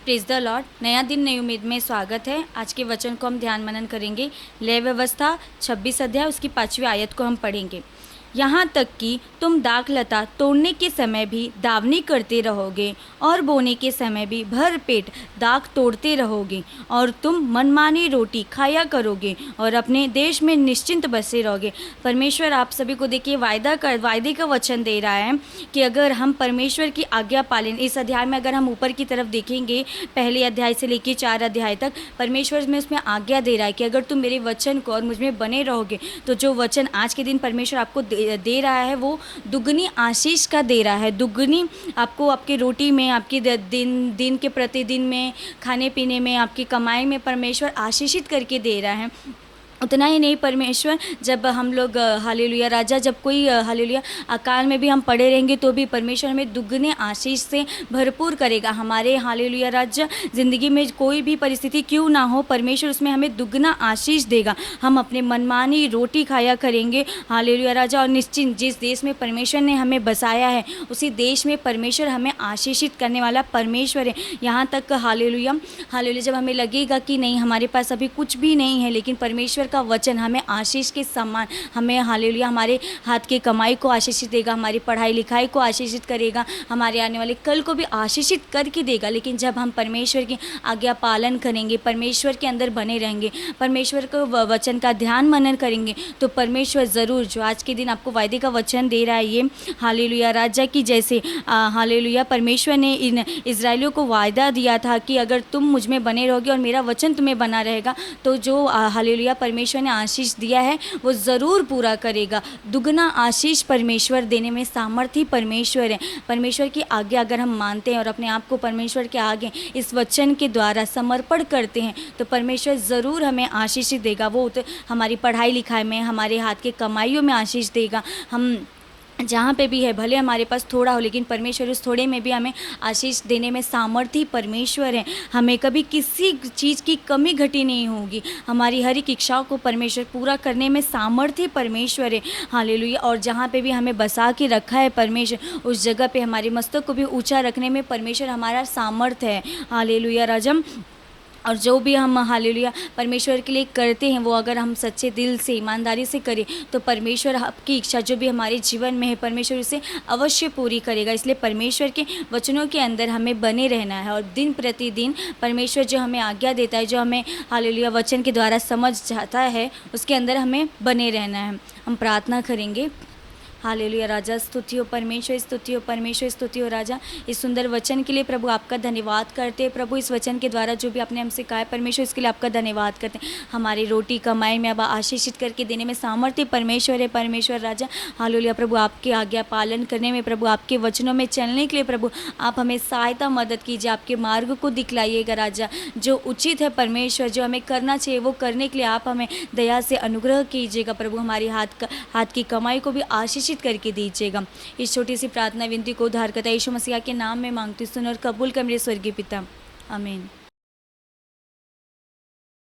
Praise the Lord. नया दिन नई उम्मीद में स्वागत है। आज के वचन को हम ध्यान मनन करेंगे। लय व्यवस्था 26 अध्याय उसकी 5वीं आयत को हम पढ़ेंगे। यहाँ तक कि तुम दाखलता तोड़ने के समय भी दावनी करते रहोगे और बोने के समय भी भर पेट दाख तोड़ते रहोगे, और तुम मनमानी रोटी खाया करोगे और अपने देश में निश्चिंत बसे रहोगे। परमेश्वर आप सभी को देखिए वायदे का वचन दे रहा है कि अगर हम परमेश्वर की आज्ञा पालन, इस अध्याय में अगर हम ऊपर की तरफ देखेंगे, पहले अध्याय से लेकर 4 अध्याय तक परमेश्वर में उसमें आज्ञा दे रहा है कि अगर तुम मेरे वचन को और मुझ में बने रहोगे तो जो वचन आज के दिन परमेश्वर आपको दे रहा है वो दुगनी आशीष का दे रहा है। दुगनी आपको आपके रोटी में, आपकी दिन के प्रतिदिन में, खाने पीने में, आपकी कमाई में परमेश्वर आशीषित करके दे रहा है। उतना ही नहीं, परमेश्वर जब हम लोग हालेलुया राजा, जब कोई हालेलुया अकाल में भी हम पड़े रहेंगे तो भी परमेश्वर हमें दुगने आशीष से भरपूर करेगा। हमारे हालेलुया राजा ज़िंदगी में कोई भी परिस्थिति क्यों ना हो, परमेश्वर उसमें हमें दुगना आशीष देगा। हम अपने मनमानी रोटी खाया करेंगे हालेलुया राजा, और निश्चिंत जिस देश में परमेश्वर ने हमें बसाया है उसी देश में परमेश्वर हमें आशीषित करने वाला परमेश्वर है। यहाँ तक हालेलुया जब हमें लगेगा कि नहीं हमारे पास अभी कुछ भी नहीं है, लेकिन परमेश्वर का वचन हमें आशीष के समान, हमें हालेलुया हमारे हाथ की कमाई को आशीषित देगा, हमारी पढ़ाई लिखाई को आशीषित करेगा, हमारे आने वाले कल को भी आशीषित करके देगा। लेकिन जब हम परमेश्वर की आज्ञा पालन करेंगे, परमेश्वर के अंदर बने रहेंगे, परमेश्वर को वचन का ध्यान मनन करेंगे, तो परमेश्वर ज़रूर जो आज के दिन आपको वायदे का वचन दे रहा है ये हालेलुया राजा की, जैसे हालेलुया परमेश्वर ने इन इजराइलियों को वायदा दिया था कि अगर तुम मुझ में बने रहोगे और मेरा वचन तुम्हें बना रहेगा तो जो हालेलुया परमेश्वर ने आशीष दिया है वो ज़रूर पूरा करेगा। दुगना आशीष परमेश्वर देने में सामर्थी परमेश्वर है। परमेश्वर की आज्ञा अगर हम मानते हैं और अपने आप को परमेश्वर के आगे इस वचन के द्वारा समर्पण करते हैं तो परमेश्वर ज़रूर हमें आशीष देगा। वो तो हमारी पढ़ाई लिखाई में, हमारे हाथ के कमाइयों में आशीष देगा। हम जहाँ पे भी है भले हमारे पास थोड़ा हो, लेकिन परमेश्वर उस थोड़े में भी हमें आशीष देने में सामर्थी परमेश्वर है। हमें कभी किसी चीज़ की कमी घटी नहीं होगी। हमारी हर एक इच्छाओं को परमेश्वर पूरा करने में सामर्थी परमेश्वर है हालेलुया। और जहाँ पे भी हमें बसा के रखा है परमेश्वर, उस जगह पे हमारे मस्तक को भी ऊँचा रखने में परमेश्वर हमारा सामर्थ्य है हालेलुया राजम। और जो भी हम हालेलुया परमेश्वर के लिए करते हैं वो अगर हम सच्चे दिल से, ईमानदारी से करें तो परमेश्वर आपकी इच्छा जो भी हमारे जीवन में है परमेश्वर उसे अवश्य पूरी करेगा। इसलिए परमेश्वर के वचनों के अंदर हमें बने रहना है और दिन प्रतिदिन परमेश्वर जो हमें आज्ञा देता है, जो हमें हालेलुया वचन के द्वारा समझ जाता है, उसके अंदर हमें बने रहना है। हम प्रार्थना करेंगे। हालेलुया राजा, स्तुति हो परमेश्वर, स्तुति हो परमेश्वर, स्तुति हो राजा। इस सुंदर वचन के लिए प्रभु आपका धन्यवाद करते हैं। प्रभु इस वचन के द्वारा जो भी आपने हमसे कहा है परमेश्वर, इसके लिए आपका धन्यवाद करते हैं। हमारी रोटी कमाई में अब आशीषित करके देने में सामर्थ्य परमेश्वर है परमेश्वर राजा। हालेलुया प्रभु आपकी आज्ञा पालन करने में, प्रभु आपके वचनों में चलने के लिए प्रभु आप हमें सहायता मदद कीजिए। आपके मार्ग को दिखलाइएगा राजा, जो उचित है परमेश्वर, जो हमें करना चाहिए वो करने के लिए आप हमें दया से अनुग्रह कीजिएगा। प्रभु हमारी हाथ की कमाई को भी आशीषित करके दीजिएगा। इस छोटी सी प्रार्थना विनती को उद्धारकर्ता यीशु मसीह के नाम में मांगती सुन और कबूल कर मेरे स्वर्गीय पिता, आमीन।